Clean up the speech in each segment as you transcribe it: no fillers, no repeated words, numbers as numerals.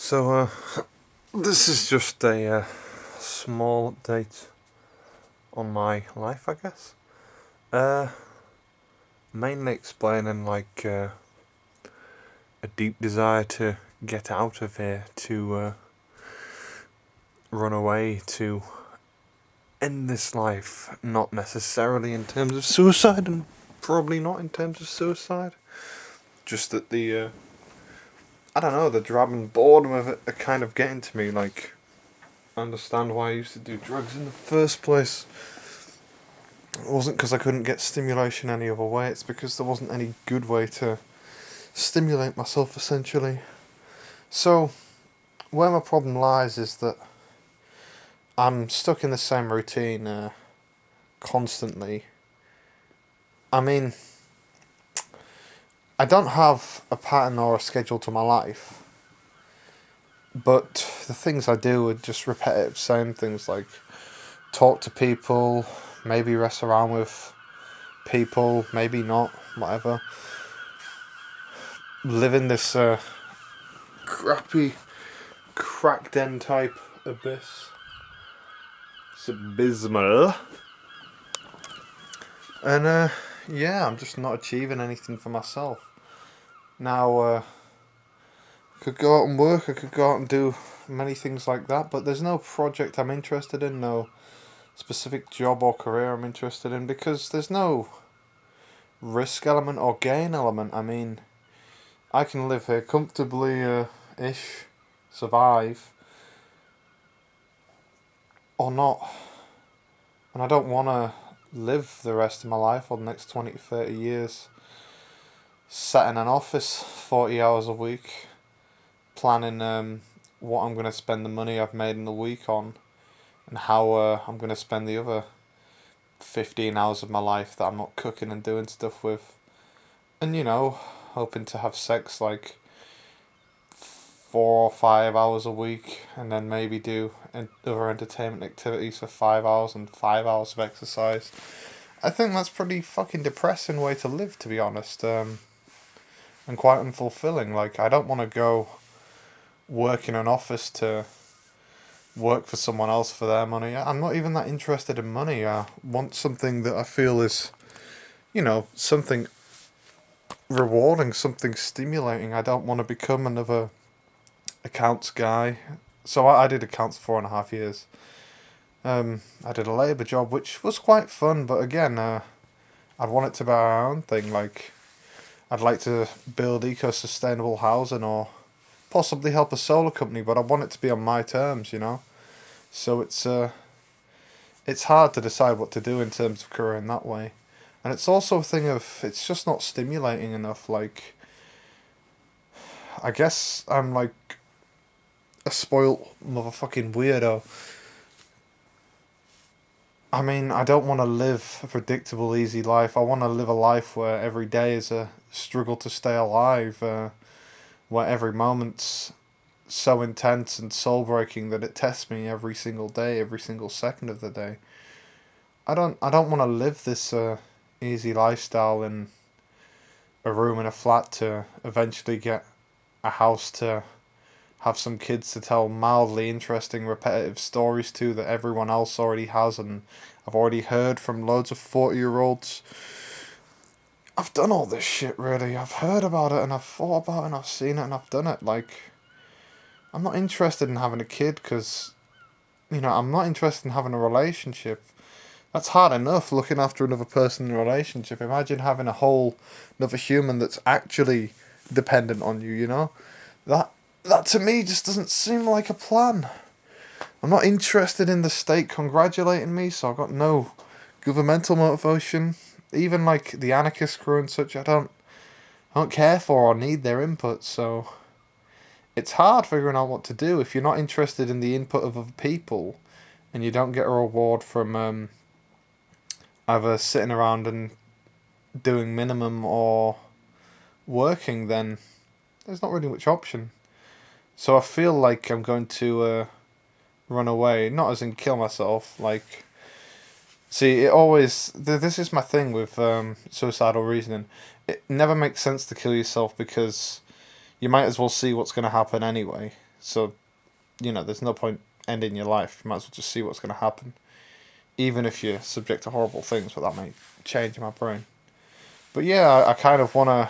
This is just a small update on my life, I guess. Uh, Mainly explaining a deep desire to get out of here, to run away, to end this life. Not necessarily in terms of suicide, and probably not in terms of suicide. Just that I don't know, the drab and boredom of it are kind of getting to me. Like, I understand why I used to do drugs in the first place. It wasn't because I couldn't get stimulation any other way, it's because there wasn't any good way to stimulate myself, essentially. So, where my problem lies is that I'm stuck in the same routine constantly. I mean, I don't have a pattern or a schedule to my life, but the things I do are just repetitive, same things like talk to people, maybe rest around with people, maybe not, whatever. Live in this crappy, crack den type abyss. It's abysmal. And yeah, I'm just not achieving anything for myself. Now, I could go out and work, I could go out and do many things like that, but there's no project I'm interested in, no specific job or career I'm interested in, because there's no risk element or gain element. I mean, I can live here comfortably ish, survive, or not. And I don't want to live the rest of my life or the next 20 to 30 years sat in an office 40 hours a week planning what I'm going to spend the money I've made in the week on, and how I'm going to spend the other 15 hours of my life that I'm not cooking and doing stuff with. And, hoping to have sex like 4 or 5 hours a week, and then maybe do other entertainment activities for 5 hours and 5 hours of exercise. I think that's pretty fucking depressing way to live, to be honest, and quite unfulfilling. Like, I don't want to go work in an office to work for someone else for their money. I'm not even that interested in money. I want something that I feel is, something rewarding, something stimulating. I don't want to become another accounts guy. So I did accounts for 4.5 years. I did a labour job, which was quite fun, but again, I'd want it to be our own thing. Like, I'd like to build eco-sustainable housing or possibly help a solar company, but I want it to be on my terms, So it's hard to decide what to do in terms of career in that way. And it's also a thing of, it's just not stimulating enough. Like, I guess I'm like a spoilt motherfucking weirdo. I mean, I don't want to live a predictable, easy life. I want to live a life where every day is a struggle to stay alive, where every moment's so intense and soul-breaking that it tests me every single day, every single second of the day. I don't want to live this easy lifestyle in a room in a flat to eventually get a house to have some kids to tell mildly interesting repetitive stories to that everyone else already has and I've already heard from loads of 40-year-olds. I've done all this shit, really. I've heard about it and I've thought about it and I've seen it and I've done it. Like, I'm not interested in having a kid because, I'm not interested in having a relationship. That's hard enough, looking after another person in a relationship. Imagine having a whole another human that's actually dependent on you. That to me just doesn't seem like a plan. I'm not interested in the state congratulating me, so I've got no governmental motivation. Even like the anarchist crew and such, I don't care for or need their input, so it's hard figuring out what to do if you're not interested in the input of other people and you don't get a reward from either sitting around and doing minimum or working, then there's not really much option. So I feel like I'm going to run away, not as in kill myself. Like, see, it always this is my thing with suicidal reasoning. It never makes sense to kill yourself because you might as well see what's going to happen anyway. So, there's no point ending your life. You might as well just see what's going to happen. Even if you're subject to horrible things, but that might change my brain. But yeah, I kind of want to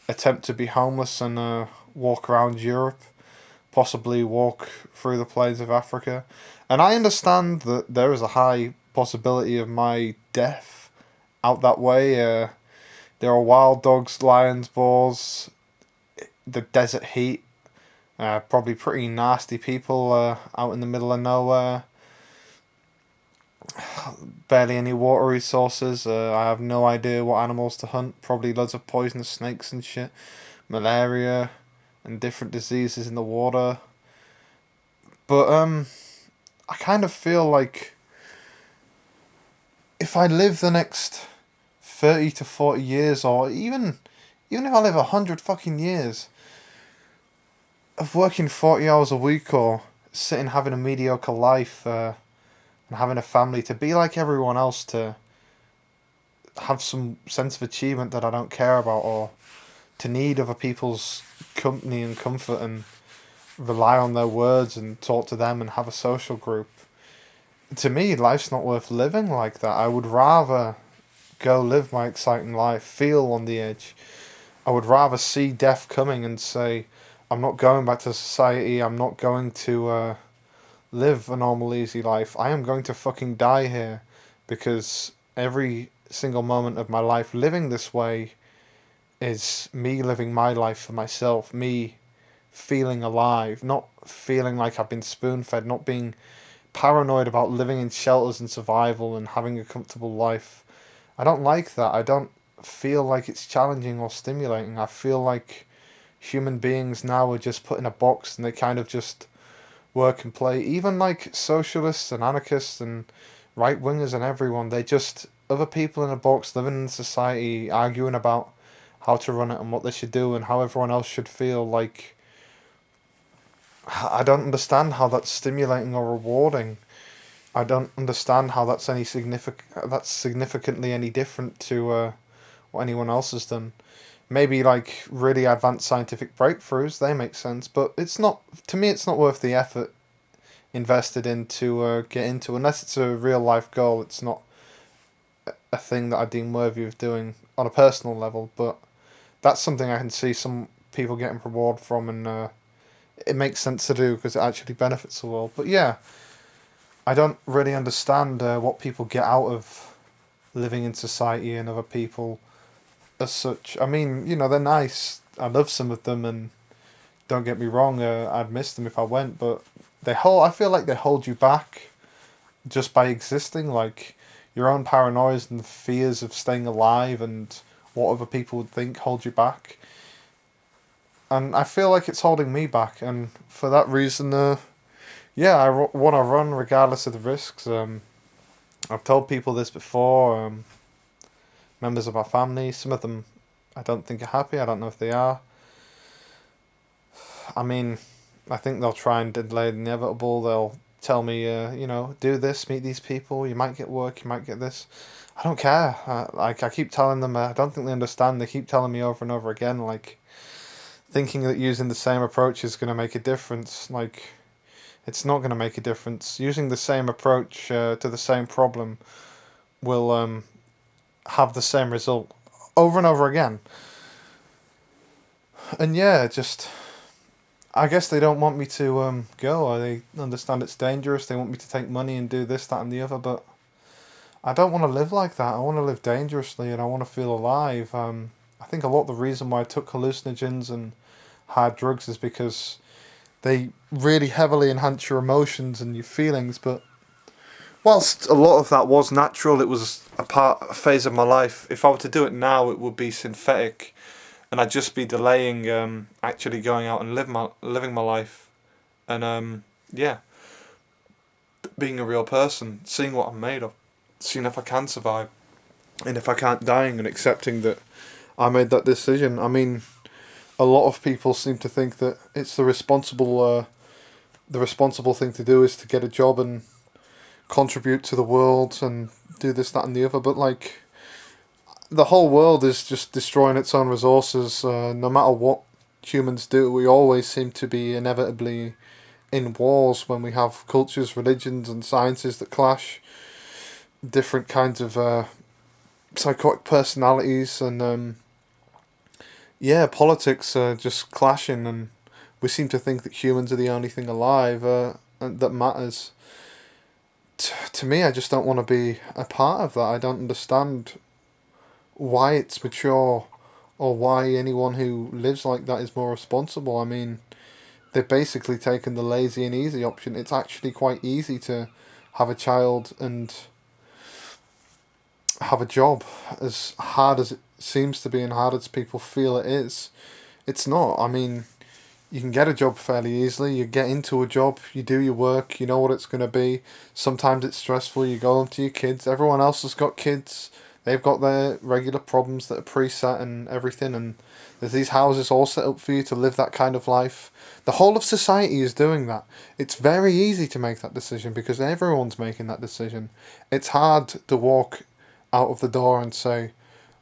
attempt to be homeless and walk around Europe, possibly walk through the plains of Africa. And I understand that there is a high possibility of my death out that way. There are wild dogs, lions, boars, the desert heat, probably pretty nasty people out in the middle of nowhere. Barely any water resources. I have no idea what animals to hunt. Probably loads of poisonous snakes and shit. Malaria and different diseases in the water. But I kind of feel like if I live the next 30 to 40 years, or even if I live 100 fucking years of working 40 hours a week, or sitting having a mediocre life, and having a family, to be like everyone else, to have some sense of achievement that I don't care about, or to need other people's company and comfort and rely on their words and talk to them and have a social group. To me, life's not worth living like that. I would rather go live my exciting life, feel on the edge. I would rather see death coming and say, I'm not going back to society, I'm not going to live a normal, easy life. I am going to fucking die here, because every single moment of my life living this way is me living my life for myself, me feeling alive, not feeling like I've been spoon fed, not being paranoid about living in shelters and survival and having a comfortable life. I don't like that. I don't feel like it's challenging or stimulating. I feel like human beings now are just put in a box and they kind of just work and play. Even like socialists and anarchists and right wingers and everyone, they just other people in a box living in society arguing about how to run it and what they should do and how everyone else should feel. Like, I don't understand how that's stimulating or rewarding. I don't understand how that's significantly any different to what anyone else has done. Maybe like really advanced scientific breakthroughs, they make sense, but it's not, to me it's not worth the effort invested into get into, unless it's a real life goal. It's not a thing that I deem worthy of doing on a personal level, but that's something I can see some people getting reward from, and it makes sense to do because it actually benefits the world. But yeah, I don't really understand what people get out of living in society and other people as such. I mean, they're nice. I love some of them, and don't get me wrong, I'd miss them if I went, but I feel like they hold you back just by existing. Like, your own paranoias and fears of staying alive and what other people would think hold you back. And I feel like it's holding me back, and for that reason, yeah, want to run regardless of the risks. I've told people this before, members of my family. Some of them I don't think are happy. I don't know if they are. I mean, I think they'll try and delay the inevitable. They'll tell me, do this, meet these people. You might get work. You might get this. I don't care. I keep telling them. I don't think they understand. They keep telling me over and over again, like, thinking that using the same approach is going to make a difference. Like, it's not going to make a difference. Using the same approach to the same problem will have the same result over and over again. And yeah, just, I guess they don't want me to go, or they understand it's dangerous. They want me to take money and do this, that, and the other. But I don't want to live like that. I want to live dangerously, and I want to feel alive. I think a lot of the reason why I took hallucinogens and hard drugs is because they really heavily enhance your emotions and your feelings. But whilst a lot of that was natural, it was a phase of my life. If I were to do it now, it would be synthetic, and I'd just be delaying actually going out and living my life, and yeah, being a real person, seeing what I'm made of, seeing if I can survive, and if I can't, dying and accepting that I made that decision. I mean, a lot of people seem to think that it's the responsible thing to do is to get a job and contribute to the world and do this, that, and the other. But like, the whole world is just destroying its own resources, no matter what humans do. We always seem to be inevitably in wars when we have cultures, religions, and sciences that clash. Different kinds of psychotic personalities and yeah, politics are just clashing, and we seem to think that humans are the only thing alive that matters. To me, I just don't want to be a part of that. I don't understand why it's mature or why anyone who lives like that is more responsible. I mean, they've basically taken the lazy and easy option. It's actually quite easy to have a child and have a job, as hard as it seems to be and hard as people feel it is. It's not. I mean, you can get a job fairly easily. You get into a job, you do your work, you know what it's going to be. Sometimes it's stressful, you go home to your kids. Everyone else has got kids. They've got their regular problems that are preset and everything, and there's these houses all set up for you to live that kind of life. The whole of society is doing that. It's very easy to make that decision because everyone's making that decision. It's hard to walk out of the door and say,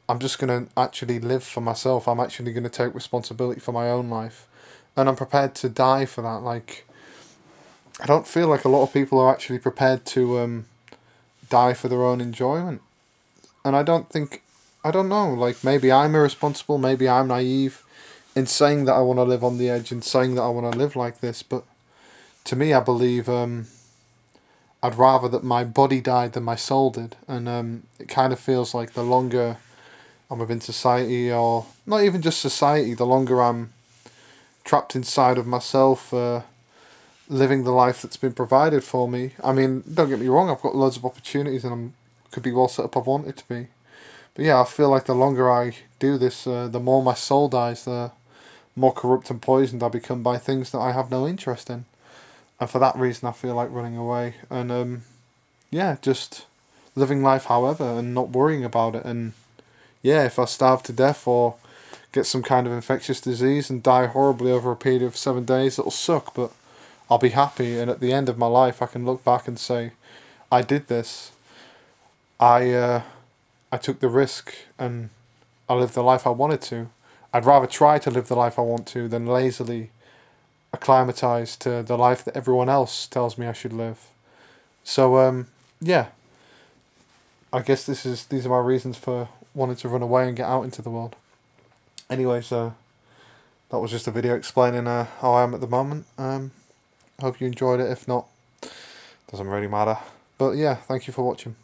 I'm just going to actually live for myself. I'm actually going to take responsibility for my own life. And I'm prepared to die for that. Like, I don't feel like a lot of people are actually prepared to die for their own enjoyment. And I don't know, like, maybe I'm irresponsible, maybe I'm naive in saying that I want to live on the edge and saying that I want to live like this. But to me, I believe I'd rather that my body died than my soul did. And it kind of feels like the longer I'm within society, or not even just society, the longer I'm trapped inside of myself, living the life that's been provided for me. I mean, don't get me wrong, I've got loads of opportunities and could be well set up I've wanted to be. But yeah, I feel like the longer I do this, the more my soul dies, the more corrupt and poisoned I become by things that I have no interest in. And for that reason, I feel like running away. And yeah, just living life however and not worrying about it. And yeah, if I starve to death or get some kind of infectious disease and die horribly over a period of 7 days, it'll suck, but I'll be happy. And at the end of my life, I can look back and say, I did this. I took the risk and I lived the life I wanted to. I'd rather try to live the life I want to than lazily acclimatise to the life that everyone else tells me I should live. So yeah, I guess these are my reasons for wanting to run away and get out into the world. Anyways, that was just a video explaining how I am at the moment. Hope you enjoyed it. If not, doesn't really matter. But yeah, thank you for watching.